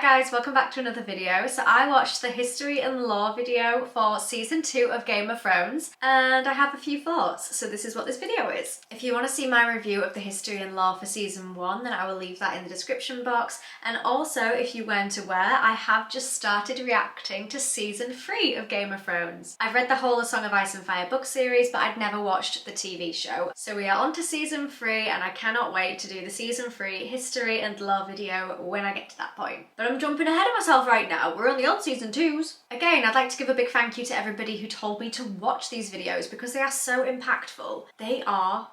guys, welcome back to another video. So I watched the history and lore video for season 2 of Game of Thrones and I have a few thoughts, so this is what this video is. If you want to see my review of the history and lore for season 1, then I will leave that in the description box. And also, if you weren't aware, I have just started reacting to season 3 of Game of Thrones. I've read the whole of Song of Ice and Fire book series, but I'd never watched the TV show. So we are on to season 3 and I cannot wait to do the season 3 history and lore video when I get to that point. But I'm jumping ahead of myself right now. We're only on season 2s. Again, I'd like to give a big thank you to everybody who told me to watch these videos because they are so impactful. They are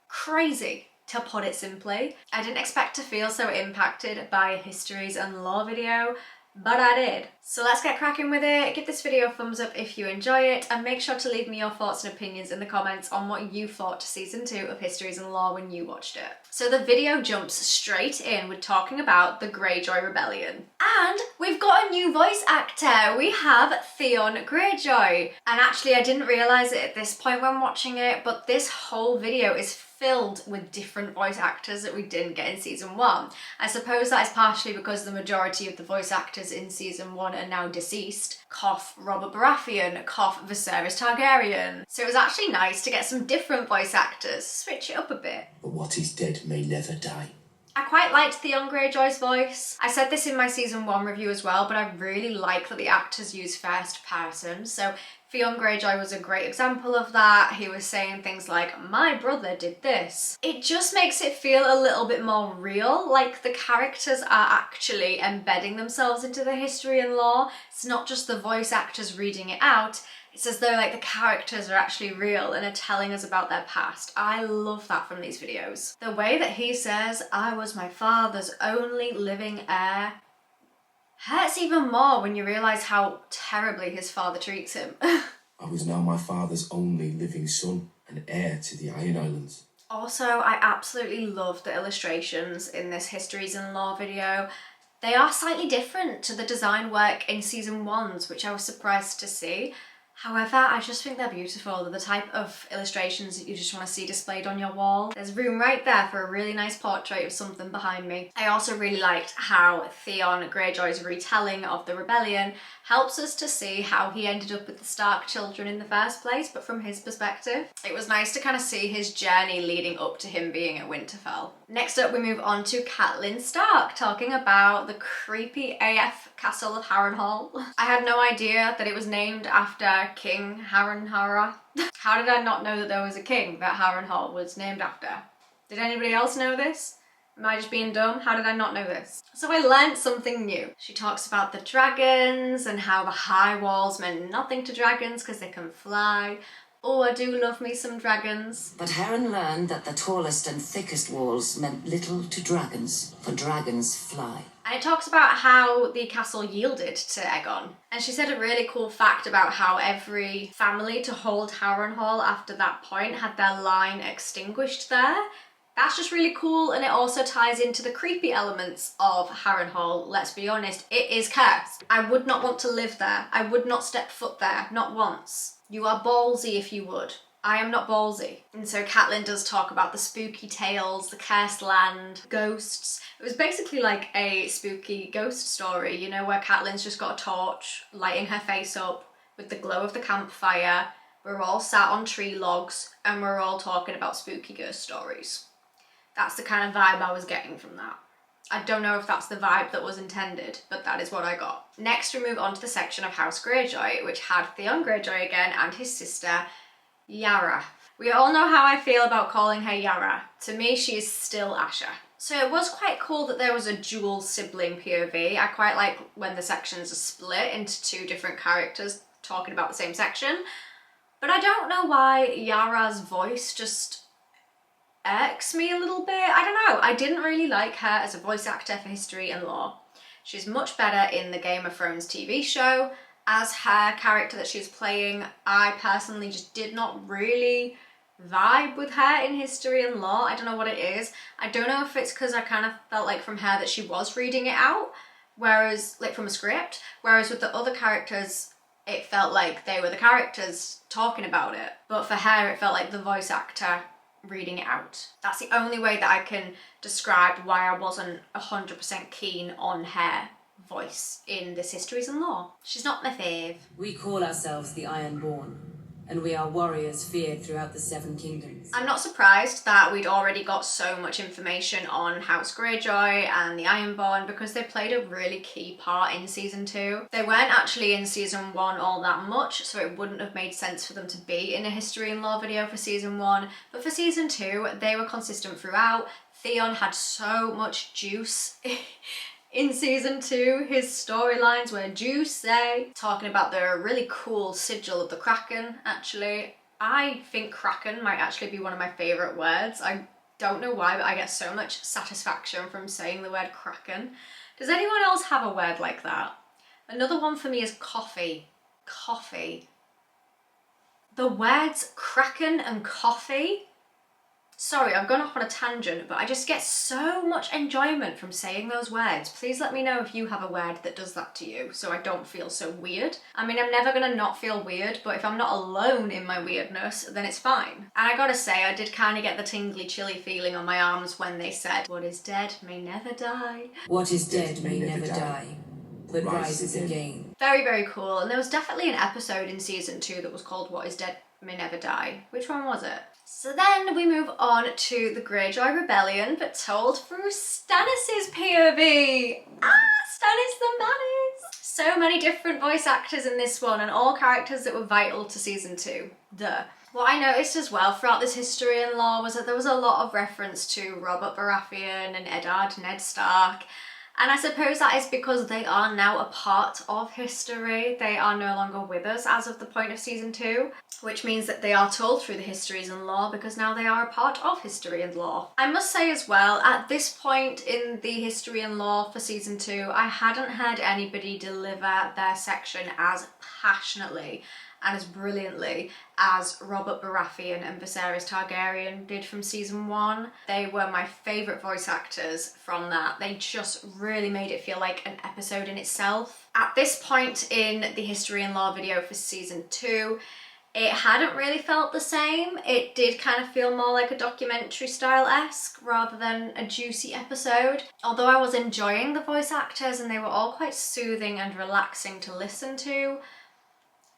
crazy, to put it simply. I didn't expect to feel so impacted by a histories and lore video, but I did. So let's get cracking with it. Give this video a thumbs up if you enjoy it, and make sure to leave me your thoughts and opinions in the comments on what you thought to season 2 of Histories and Lore when you watched it. So the video jumps straight in with talking about the Greyjoy rebellion. And we've got a new voice actor. We have Theon Greyjoy. And actually I didn't realise it at this point when watching it, but this whole video is filled with different voice actors that we didn't get in season 1. I suppose that is partially because the majority of the voice actors in season 1 are now deceased. Cough Robert Baratheon, cough Viserys Targaryen. So it was actually nice to get some different voice actors, switch it up a bit. But what is dead may never die. I quite liked Theon Greyjoy's voice. I said this in my season 1 review as well, but I really like that the actors use first person. So Theon Greyjoy was a great example of that. He was saying things like, my brother did this. It just makes it feel a little bit more real, like the characters are actually embedding themselves into the history and lore. It's not just the voice actors reading it out. It's as though like the characters are actually real and are telling us about their past. I love that from these videos. The way that he says, I was my father's only living heir, hurts even more when you realise how terribly his father treats him. I was now my father's only living son and heir to the Iron Islands. Also, I absolutely love the illustrations in this Histories and Lore video. They are slightly different to the design work in season 1's, which I was surprised to see. However, I just think they're beautiful. They're the type of illustrations that you just want to see displayed on your wall. There's room right there for a really nice portrait of something behind me. I also really liked how Theon Greyjoy's retelling of the rebellion helps us to see how he ended up with the Stark children in the first place, but from his perspective. It was nice to kind of see his journey leading up to him being at Winterfell. Next up, we move on to Catelyn Stark, talking about the creepy AF castle of Harrenhal. I had no idea that it was named after King Harrenhal. How did I not know that there was a king that Harrenhal was named after? Did anybody else know this? Am I just being dumb? How did I not know this? So I learned something new. She talks about the dragons and how the high walls meant nothing to dragons because they can fly. Oh, I do love me some dragons. But Harren learned that the tallest and thickest walls meant little to dragons, for dragons fly. And it talks about how the castle yielded to Aegon. And she said a really cool fact about how every family to hold Harrenhal after that point had their line extinguished there. That's just really cool, and it also ties into the creepy elements of Harrenhal. Let's be honest, it is cursed. I would not want to live there. I would not step foot there, not once. You are ballsy if you would. I am not ballsy. And so Catelyn does talk about the spooky tales, the cursed land, ghosts. It was basically like a spooky ghost story, you know, where Catelyn's just got a torch, lighting her face up with the glow of the campfire. We're all sat on tree logs and we're all talking about spooky ghost stories. That's the kind of vibe I was getting from that. I don't know if that's the vibe that was intended, but that is what I got. Next, we move on to the section of House Greyjoy, which had Theon Greyjoy again and his sister, Yara. We all know how I feel about calling her Yara. To me, she is still Asha. So it was quite cool that there was a dual sibling POV. I quite like when the sections are split into 2 different characters talking about the same section. But I don't know why Yara's voice just irks me a little bit. I don't know. I didn't really like her as a voice actor for history and lore. She's much better in the Game of Thrones TV show. As her character that she's playing, I personally just did not really vibe with her in history and lore. I don't know what it is. I don't know if it's because I kind of felt like from her that she was reading it out, whereas like from a script, whereas with the other characters it felt like they were the characters talking about it. But for her it felt like the voice actor reading it out. That's the only way that I can describe why I wasn't 100% keen on her voice in this Histories and Lore. She's not my fave. We call ourselves the Ironborn, and we are warriors feared throughout the Seven Kingdoms. I'm not surprised that we'd already got so much information on House Greyjoy and the Ironborn because they played a really key part in season 2. They weren't actually in season 1 all that much, so it wouldn't have made sense for them to be in a History and Lore video for season 1, but for season 2 they were consistent throughout. Theon had so much juice in season 2, his storylines were juicy. Talking about the really cool sigil of the Kraken, actually. I think Kraken might actually be one of my favourite words. I don't know why, but I get so much satisfaction from saying the word Kraken. Does anyone else have a word like that? Another one for me is coffee. Coffee. The words Kraken and coffee. Sorry, I've gone off on a tangent, but I just get so much enjoyment from saying those words. Please let me know if you have a word that does that to you, so I don't feel so weird. I mean, I'm never gonna not feel weird, but if I'm not alone in my weirdness, then it's fine. And I gotta say, I did kind of get the tingly, chilly feeling on my arms when they said, "What is dead may never die." What is dead may never die, but rises again. Very, very cool. And there was definitely an episode in season 2 that was called What is Dead May Never Die. Which one was it? So then we move on to the Greyjoy Rebellion, but told through Stannis' POV. Stannis the Manus! So many different voice actors in this one, and all characters that were vital to season 2. Duh. What I noticed as well throughout this History and Lore was that there was a lot of reference to Robert Baratheon and Eddard, Ned Stark. And I suppose that is because they are now a part of history. They are no longer with us as of the point of season 2, which means that they are told through the Histories and Lore because now they are a part of History and Lore. I must say as well, at this point in the History and Lore for season 2, I hadn't heard anybody deliver their section as passionately and as brilliantly as Robert Baratheon and Viserys Targaryen did from season 1. They were my favourite voice actors from that. They just really made it feel like an episode in itself. At this point in the History and Lore video for season 2, it hadn't really felt the same. It did kind of feel more like a documentary style-esque rather than a juicy episode. Although I was enjoying the voice actors and they were all quite soothing and relaxing to listen to,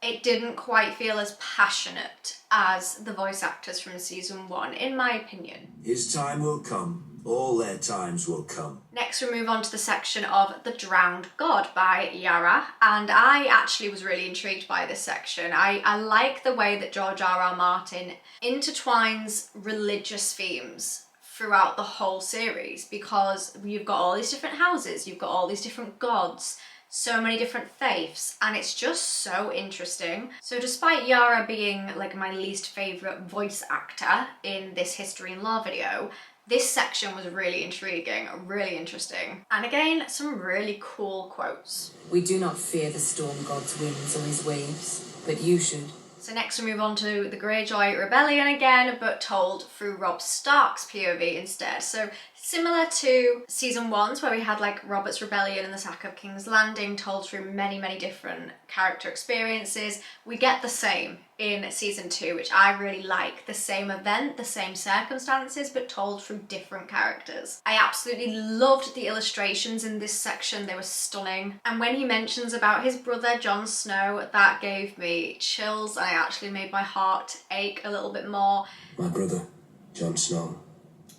it didn't quite feel as passionate as the voice actors from season 1, in my opinion. His time will come. All their times will come. Next we move on to the section of The Drowned God by Yara, and I actually was really intrigued by this section. I like the way that George R.R. Martin intertwines religious themes throughout the whole series, because you've got all these different houses, you've got all these different gods, so many different faiths, and it's just so interesting. So despite Yara being like my least favourite voice actor in this History and Lore video, this section was really intriguing, really interesting. And again, some really cool quotes. We do not fear the storm god's winds or his waves, but you should. So next we move on to the Greyjoy Rebellion again, but told through Robb Stark's POV instead. So similar to season 1's where we had like Robert's Rebellion and the sack of King's Landing told through many, many different character experiences, we get the same in season 2, which I really like. The same event, the same circumstances, but told through different characters. I absolutely loved the illustrations in this section. They were stunning. And when he mentions about his brother Jon Snow, that gave me chills. I actually made my heart ache a little bit more. My brother, Jon Snow.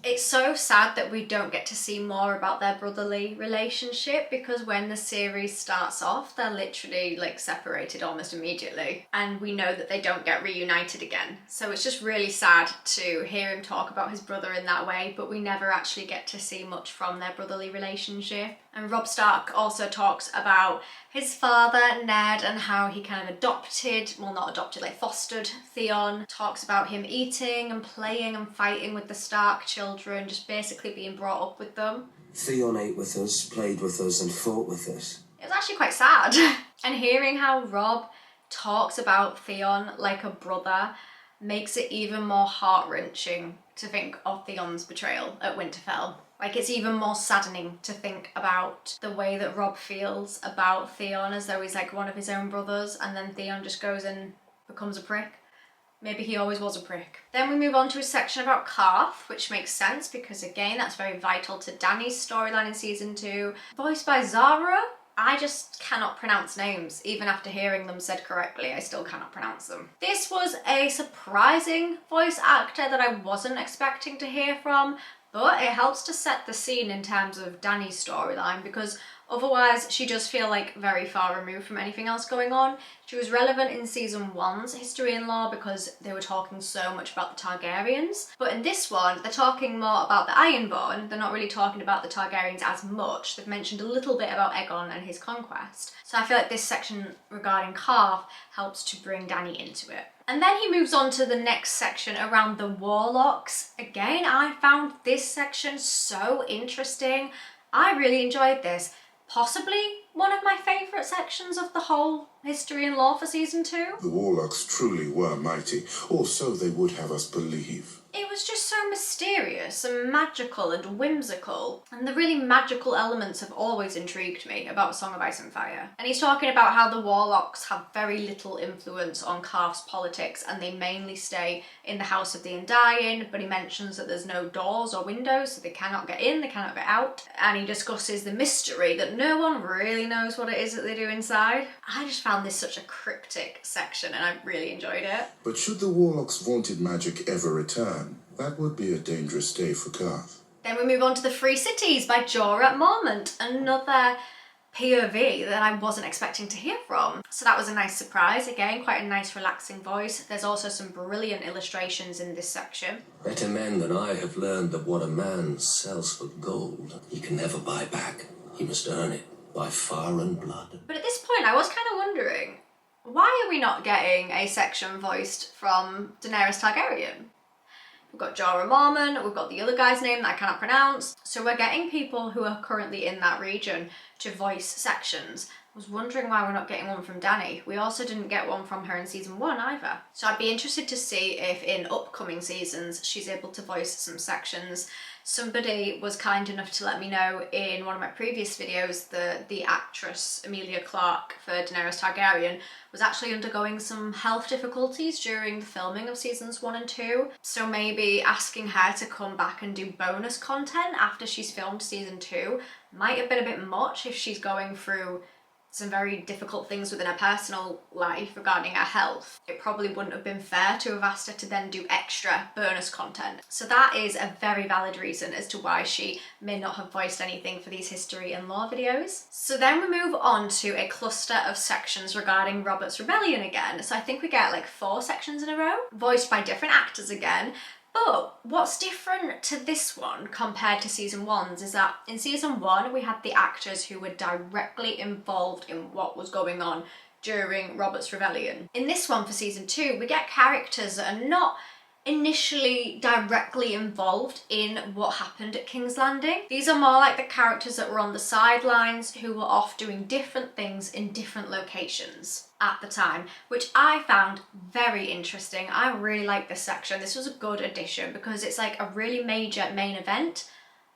It's so sad that we don't get to see more about their brotherly relationship, because when the series starts off, they're literally like separated almost immediately, and we know that they don't get reunited again. So it's just really sad to hear him talk about his brother in that way, but we never actually get to see much from their brotherly relationship. And Robb Stark also talks about his father, Ned, and how he kind of fostered Theon. Talks about him eating and playing and fighting with the Stark children, just basically being brought up with them. Theon ate with us, played with us, and fought with us. It was actually quite sad. And hearing how Robb talks about Theon like a brother makes it even more heart-wrenching to think of Theon's betrayal at Winterfell. Like, it's even more saddening to think about the way that Robb feels about Theon, as though he's like one of his own brothers, and then Theon just goes and becomes a prick. Maybe he always was a prick. Then we move on to a section about Karth, which makes sense because, again, that's very vital to Dany's storyline in season 2. Voiced by Zara. I just cannot pronounce names. Even after hearing them said correctly, I still cannot pronounce them. This was a surprising voice actor that I wasn't expecting to hear from, but it helps to set the scene in terms of Dany's storyline, because otherwise she does feel like very far removed from anything else going on. She was relevant in season 1's history and lore because they were talking so much about the Targaryens, but in this one they're talking more about the Ironborn. They're not really talking about the Targaryens as much. They've mentioned a little bit about Aegon and his conquest. So I feel like this section regarding Karth helps to bring Dany into it. And then he moves on to the next section around the warlocks. Again, I found this section so interesting. I really enjoyed this. Possibly one of my favourite sections of the whole history and lore for season 2. The warlocks truly were mighty, or so they would have us believe. It was just so mysterious and magical and whimsical, and the really magical elements have always intrigued me about Song of Ice and Fire. And he's talking about how the warlocks have very little influence on Karth's politics and they mainly stay in the House of the Undying, but he mentions that there's no doors or windows, so they cannot get in, they cannot get out, and he discusses the mystery that no one really knows what it is that they do inside. I just found this such a cryptic section and I really enjoyed it. But should the warlocks' vaunted magic ever return, that would be a dangerous day for Karth. Then we move on to the Free Cities by Jorah Mormont, another POV that I wasn't expecting to hear from. So that was a nice surprise. Again, quite a nice relaxing voice. There's also some brilliant illustrations in this section. Better men than I have learned that what a man sells for gold, he can never buy back. He must earn it by fire and blood. But at this point, I was kind of wondering, why are we not getting a section voiced from Daenerys Targaryen? We've got Jorah Mormont, we've got the other guy's name that I cannot pronounce. So we're getting people who are currently in that region to voice sections. I was wondering why we're not getting one from Dany. We also didn't get one from her in season 1 either. So I'd be interested to see if in upcoming seasons she's able to voice some sections. Somebody was kind enough to let me know in one of my previous videos that the actress Emilia Clarke for Daenerys Targaryen was actually undergoing some health difficulties during the filming of seasons 1 and 2. So maybe asking her to come back and do bonus content after she's filmed season 2 might have been a bit much if she's going through some very difficult things within her personal life regarding her health. It probably wouldn't have been fair to have asked her to then do extra bonus content. So that is a very valid reason as to why she may not have voiced anything for these history and lore videos. So then we move on to a cluster of sections regarding Robert's Rebellion again. So I think we get like 4 sections in a row, voiced by different actors again. But what's different to this one compared to season 1's is that in season 1 we had the actors who were directly involved in what was going on during Robert's Rebellion. In this one for season 2 we get characters that are not initially directly involved in what happened at King's Landing. These are more like the characters that were on the sidelines who were off doing different things in different locations at the time, which I found very interesting. I really like this section. This was a good addition because it's like a really major main event,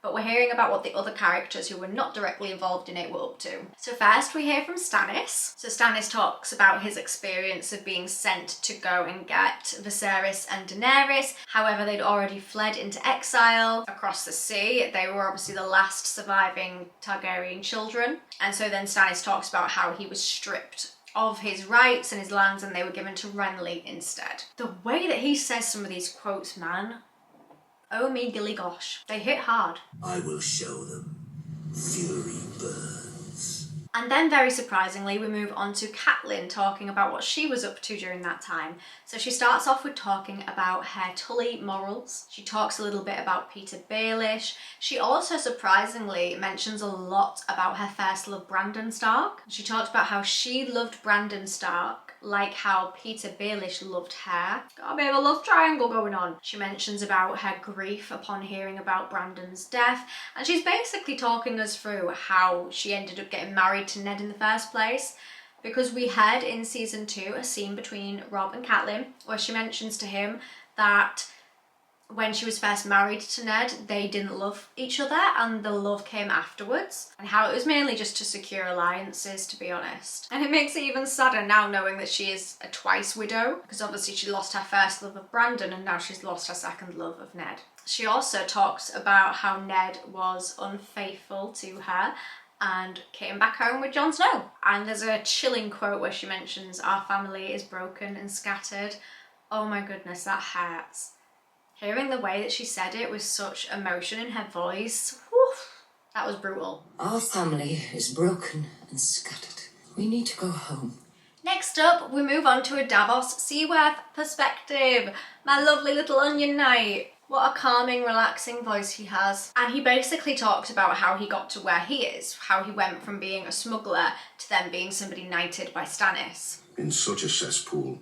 but we're hearing about what the other characters who were not directly involved in it were up to. So first we hear from Stannis. So Stannis talks about his experience of being sent to go and get Viserys and Daenerys. However, they'd already fled into exile across the sea. They were obviously the last surviving Targaryen children. And so then Stannis talks about how he was stripped of his rights and his lands and they were given to Renly instead. The way that he says some of these quotes, man, oh me gilly gosh, they hit hard. I will show them. Fury burns. And then very surprisingly we move on to Catelyn talking about what she was up to during that time. So she starts off with talking about her Tully morals. She talks a little bit about Peter Baelish. She also surprisingly mentions a lot about her first love, Brandon Stark. She talks about how she loved Brandon Stark like how Peter Baelish loved her. Got a bit of a love triangle going on. She mentions about her grief upon hearing about Brandon's death, and she's basically talking us through how she ended up getting married to Ned in the first place. Because we had in season 2 a scene between Rob and Catelyn where she mentions to him that when she was first married to Ned, they didn't love each other and the love came afterwards, and how it was mainly just to secure alliances, to be honest. And it makes it even sadder now knowing that she is a twice widow, because obviously she lost her first love of Brandon and now she's lost her second love of Ned. She also talks about how Ned was unfaithful to her and came back home with Jon Snow. And there's a chilling quote where she mentions, "Our family is broken and scattered." Oh my goodness, that hurts. Hearing the way that she said it with such emotion in her voice, whew, that was brutal. Our family is broken and scattered. We need to go home. Next up, we move on to a Davos Seaworth perspective. My lovely little onion knight. What a calming, relaxing voice he has. And he basically talks about how he got to where he is, how he went from being a smuggler to then being somebody knighted by Stannis. In such a cesspool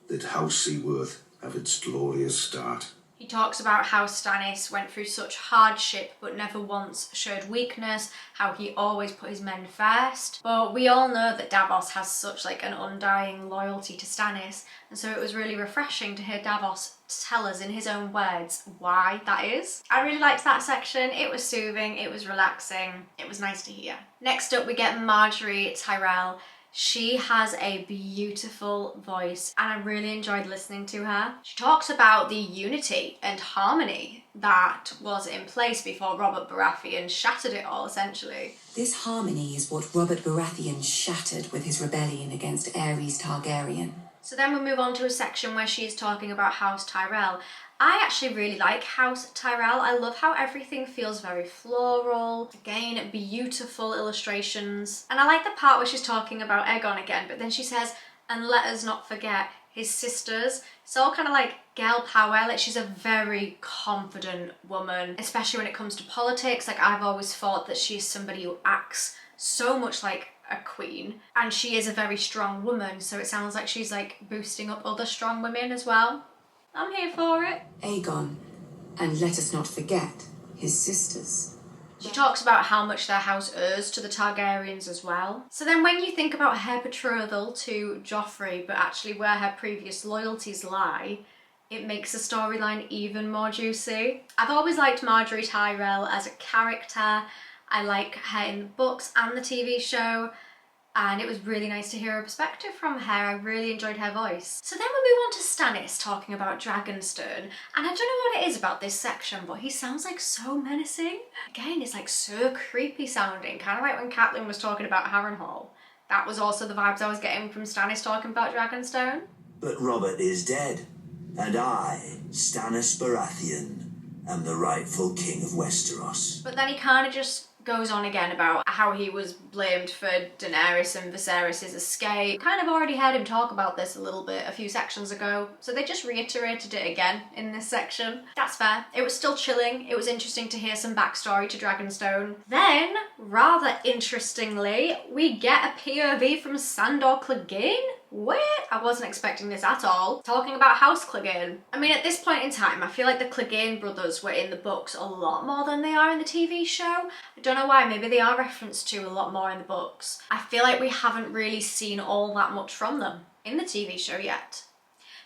did House Seaworth have its glorious start. He talks about how Stannis went through such hardship but never once showed weakness, how he always put his men first. But we all know that Davos has such like an undying loyalty to Stannis, and so it was really refreshing to hear Davos tell us in his own words why that is. I really liked that section. It was soothing, it was relaxing, it was nice to hear. Next up we get Margaery Tyrell. She has a beautiful voice and I really enjoyed listening to her. She talks about the unity and harmony that was in place before Robert Baratheon shattered it all, essentially. This harmony is what Robert Baratheon shattered with his rebellion against Aerys Targaryen. So then we move on to a section where she's talking about House Tyrell. I actually really like House Tyrell. I love how everything feels very floral. Again, beautiful illustrations. And I like the part where she's talking about Aegon again, but then she says, "And let us not forget his sisters." It's all kind of like girl power. Like, she's a very confident woman, especially when it comes to politics. Like, I've always thought that she's somebody who acts so much like a queen, and she is a very strong woman, so it sounds like she's like boosting up other strong women as well. I'm here for it. Aegon, and let us not forget his sisters. She talks about how much their house owes to the Targaryens as well. So then when you think about her betrothal to Joffrey, but actually where her previous loyalties lie, it makes the storyline even more juicy. I've always liked Margaery Tyrell as a character. I like her in the books and the TV show, and it was really nice to hear a perspective from her. I really enjoyed her voice. So then we move on to Stannis talking about Dragonstone, and I don't know what it is about this section, but he sounds like so menacing. Again, it's like so creepy sounding, kind of like when Catelyn was talking about Harrenhal. That was also the vibes I was getting from Stannis talking about Dragonstone. But Robert is dead, and I, Stannis Baratheon, am the rightful king of Westeros. But then he kind of just goes on again about how he was blamed for Daenerys and Viserys' escape. Kind of already heard him talk about this a little bit a few sections ago, so they just reiterated it again in this section. That's fair. It was still chilling. It was interesting to hear some backstory to Dragonstone. Then, rather interestingly, we get a POV from Sandor Clegane. What? I wasn't expecting this at all. Talking about House Clegane. I mean, at this point in time, I feel like the Clegane brothers were in the books a lot more than they are in the TV show. I don't know why, maybe they are referenced to a lot more in the books. I feel like we haven't really seen all that much from them in the TV show yet.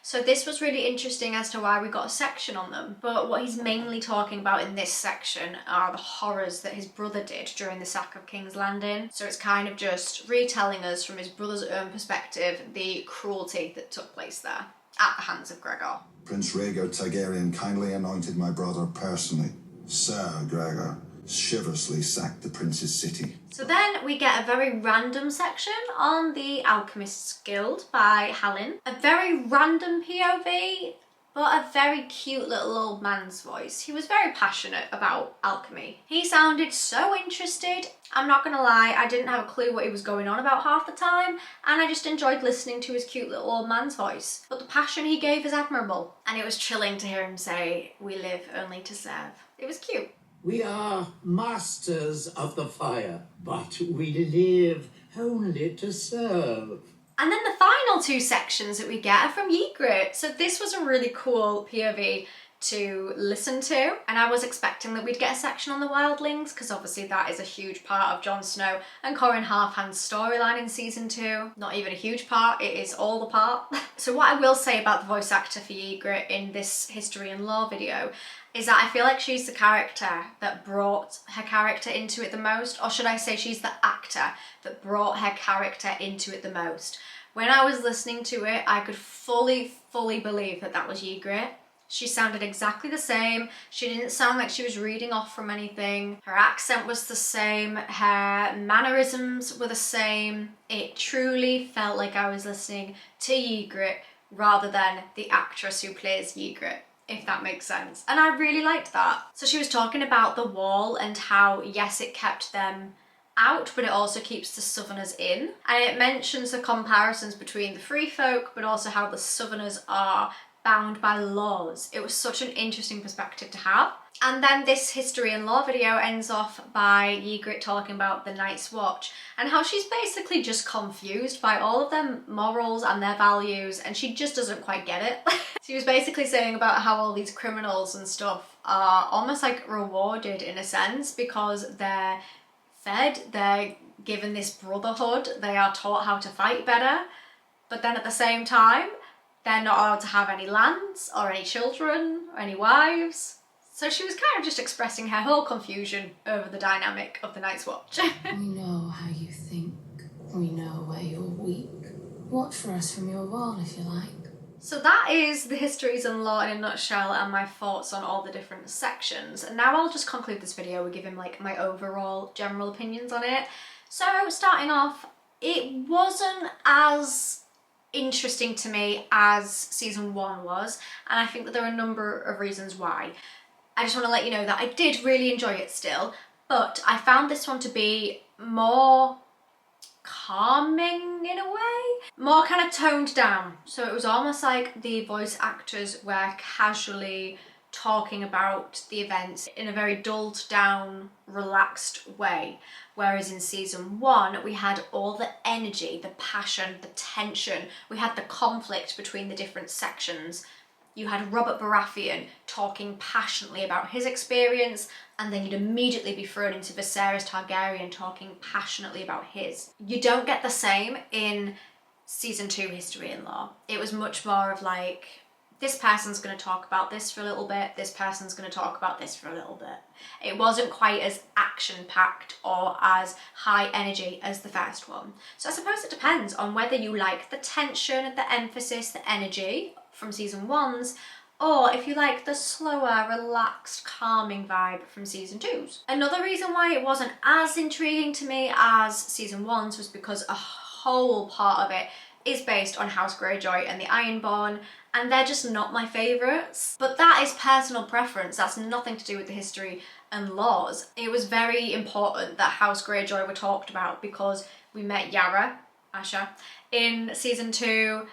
So this was really interesting as to why we got a section on them. But what he's mainly talking about in this section are the horrors that his brother did during the sack of King's Landing. So it's kind of just retelling us from his brother's own perspective the cruelty that took place there at the hands of Gregor. Prince Rhaegar Targaryen kindly anointed my brother personally. Sir Gregor chivalrously sacked the prince's city. So then we get a very random section on the Alchemists Guild by Halin. A very random POV, but a very cute little old man's voice. He was very passionate about alchemy. He sounded so interested. I'm not gonna lie, I didn't have a clue what he was going on about half the time, and I just enjoyed listening to his cute little old man's voice. But the passion he gave is admirable, and it was chilling to hear him say, "We live only to serve." It was cute. We are masters of the fire, but we live only to serve. And then the final two sections that we get are from Ygritte. So this was a really cool POV to listen to, and I was expecting that we'd get a section on the wildlings, because obviously that is a huge part of Jon Snow and Corin Halfhand's storyline in season 2. Not even a huge part, it is all the part. So what I will say about the voice actor for Ygritte in this history and lore video is that I feel like she's the character that brought her character into it the most, or should I say she's the actor that brought her character into it the most. When I was listening to it, I could fully believe that that was Ygritte. She sounded exactly the same. She didn't sound like she was reading off from anything. Her accent was the same. Her mannerisms were the same. It truly felt like I was listening to Ygritte rather than the actress who plays Ygritte, if that makes sense. And I really liked that. So she was talking about the wall and how, yes, it kept them out, but it also keeps the Southerners in. And it mentions the comparisons between the free folk, but also how the Southerners are bound by laws. It was such an interesting perspective to have. And then this history and law video ends off by Ygritte talking about the Night's Watch and how she's basically just confused by all of their morals and their values, and she just doesn't quite get it. She was basically saying about how all these criminals and stuff are almost like rewarded in a sense because they're fed, they're given this brotherhood, they are taught how to fight better, but then at the same time, they're not allowed to have any lands or any children or any wives. So she was kind of just expressing her whole confusion over the dynamic of the Night's Watch. We know how you think. We know where you're weak. Watch for us from your wall if you like. So that is the histories and lore in a nutshell and my thoughts on all the different sections. And now I'll just conclude this video with giving like my overall general opinions on it. So starting off, it wasn't as interesting to me as season 1 was, and I think that there are a number of reasons why. I just want to let you know that I did really enjoy it still, but I found this one to be more calming in a way, more kind of toned down. So it was almost like the voice actors were casually talking about the events in a very dulled down, relaxed way. Whereas in season 1, we had all the energy, the passion, the tension. We had the conflict between the different sections. You had Robert Baratheon talking passionately about his experience, and then you'd immediately be thrown into Viserys Targaryen talking passionately about his. You don't get the same in season 2 History and Lore. It was much more of like, this person's going to talk about this for a little bit, this person's going to talk about this for a little bit. It wasn't quite as action-packed or as high energy as the first one. So I suppose it depends on whether you like the tension, the emphasis, the energy from season 1's, or if you like the slower, relaxed, calming vibe from season 2's. Another reason why it wasn't as intriguing to me as season 1's was because a whole part of it is based on House Greyjoy and the Ironborn, and they're just not my favourites. But that is personal preference, that's nothing to do with the history and laws. It was very important that House Greyjoy were talked about because we met Yara, Asha, in season 2.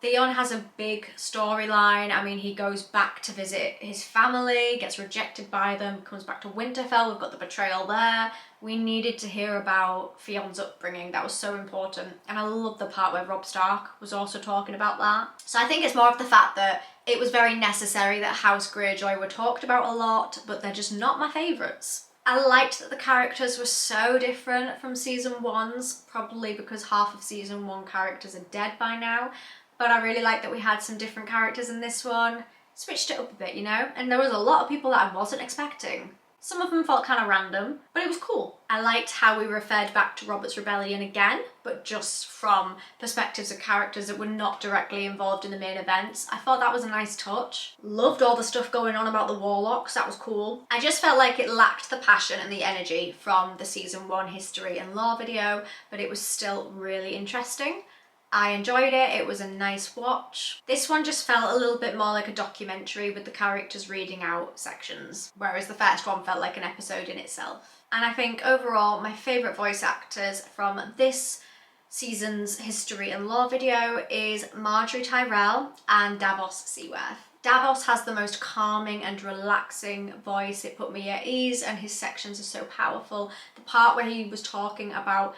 Theon has a big storyline. I mean, he goes back to visit his family, gets rejected by them, comes back to Winterfell, we've got the betrayal there. We needed to hear about Theon's upbringing, that was so important. And I love the part where Robb Stark was also talking about that. So I think it's more of the fact that it was very necessary that House Greyjoy were talked about a lot, but they're just not my favourites. I liked that the characters were so different from season 1's, probably because half of season 1 characters are dead by now. But I really liked that we had some different characters in this one. Switched it up a bit, you know? And there was a lot of people that I wasn't expecting. Some of them felt kind of random, but it was cool. I liked how we referred back to Robert's Rebellion again, but just from perspectives of characters that were not directly involved in the main events. I thought that was a nice touch. Loved all the stuff going on about the Warlocks, that was cool. I just felt like it lacked the passion and the energy from the season 1 history and lore video, but it was still really interesting. I enjoyed it, it was a nice watch. This one just felt a little bit more like a documentary with the characters reading out sections, whereas the first one felt like an episode in itself. And I think overall, my favourite voice actors from this season's history and lore video is Marjorie Tyrell and Davos Seaworth. Davos has the most calming and relaxing voice, it put me at ease, and his sections are so powerful. The part where he was talking about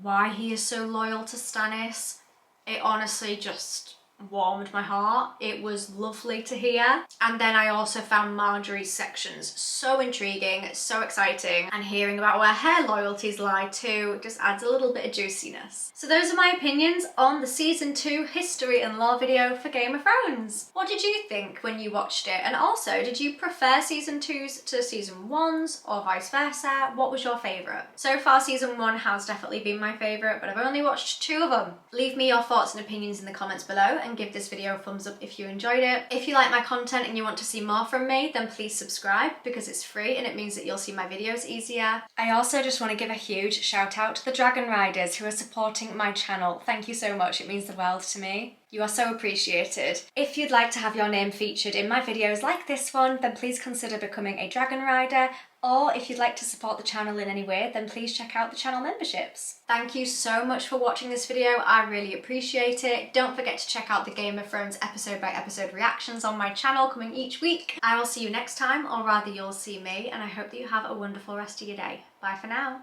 why he is so loyal to Stannis, it honestly just warmed my heart. It was lovely to hear. And then I also found Marjorie's sections so intriguing, so exciting, and hearing about where her loyalties lie too just adds a little bit of juiciness. So those are my opinions on the season 2 history and lore video for Game of Thrones. What did you think when you watched it? And also, did you prefer season 2's to season 1's or vice versa? What was your favourite? So far season 1 has definitely been my favourite, but I've only watched 2 of them. Leave me your thoughts and opinions in the comments below, and give this video a thumbs up if you enjoyed it. If you like my content and you want to see more from me, then please subscribe because it's free and it means that you'll see my videos easier. I also just want to give a huge shout out to the Dragon Riders who are supporting my channel. Thank you so much, it means the world to me. You are so appreciated. If you'd like to have your name featured in my videos like this one, then please consider becoming a Dragon Rider, or if you'd like to support the channel in any way, then please check out the channel memberships. Thank you so much for watching this video, I really appreciate it. Don't forget to check out the Game of Thrones episode by episode reactions on my channel coming each week. I will see you next time, or rather you'll see me, and I hope that you have a wonderful rest of your day. Bye for now.